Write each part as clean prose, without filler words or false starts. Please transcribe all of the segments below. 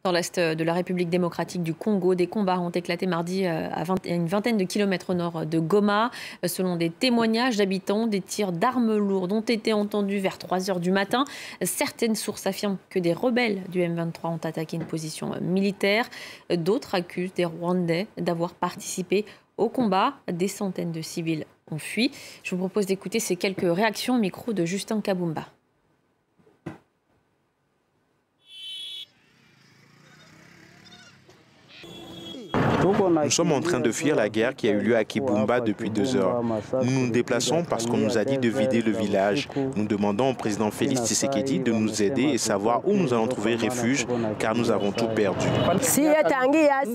Dans l'est de la République démocratique du Congo, des combats ont éclaté mardi à une vingtaine de kilomètres au nord de Goma. Selon des témoignages d'habitants, des tirs d'armes lourdes ont été entendus vers 3 h du matin. Certaines sources affirment que des rebelles du M23 ont attaqué une position militaire. D'autres accusent des Rwandais d'avoir participé au combat. Des centaines de civils ont fui. Je vous propose d'écouter ces quelques réactions au micro de Justin Kabumba. Nous sommes en train de fuir la guerre qui a eu lieu à Kibumba depuis 2 heures. Nous nous déplaçons parce qu'on nous a dit de vider le village. Nous demandons au président Félix Tshisekedi de nous aider et savoir où nous allons trouver refuge, car nous avons tout perdu.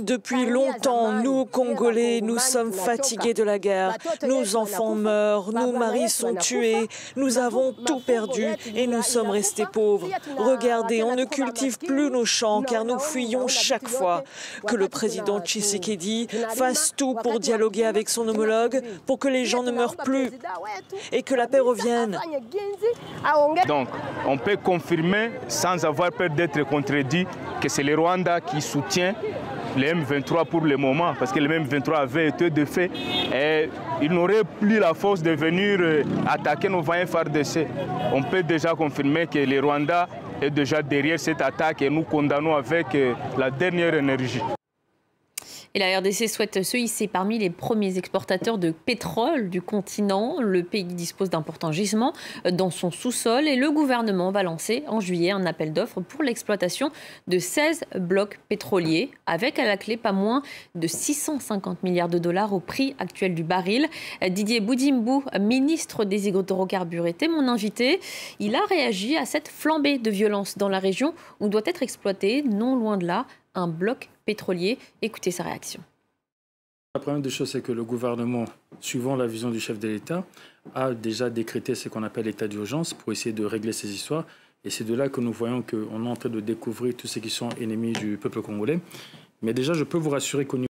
Depuis longtemps, nous, Congolais, nous sommes fatigués de la guerre. Nos enfants meurent, nos maris sont tués, nous avons tout perdu et nous sommes restés pauvres. Regardez, on ne cultive plus nos champs car nous fuyons chaque fois. Que le président Tshisekedi fasse tout pour dialoguer avec son homologue, pour que les gens ne meurent plus et que la paix revienne. Donc, on peut confirmer, sans avoir peur d'être contredit, que c'est le Rwanda qui soutient le M23 pour le moment, parce que le M23 avait été de fait et il n'aurait plus la force de venir attaquer nos voisins FARDC. On peut déjà confirmer que le Rwanda est déjà derrière cette attaque et nous condamnons avec la dernière énergie. Et la RDC souhaite se hisser parmi les premiers exportateurs de pétrole du continent. Le pays dispose d'importants gisements dans son sous-sol et le gouvernement va lancer en juillet un appel d'offres pour l'exploitation de 16 blocs pétroliers, avec à la clé pas moins de 650 milliards de dollars au prix actuel du baril. Didier Boudimbou, ministre des hydrocarbures, était mon invité. Il a réagi à cette flambée de violence dans la région où doit être exploité, non loin de là, un bloc pétrolier. Écoutez sa réaction. La première des choses, c'est que le gouvernement, suivant la vision du chef de l'État, a déjà décrété ce qu'on appelle l'état d'urgence pour essayer de régler ces histoires. Et c'est de là que nous voyons qu'on est en train de découvrir tous ceux qui sont ennemis du peuple congolais. Mais déjà, je peux vous rassurer qu'au niveau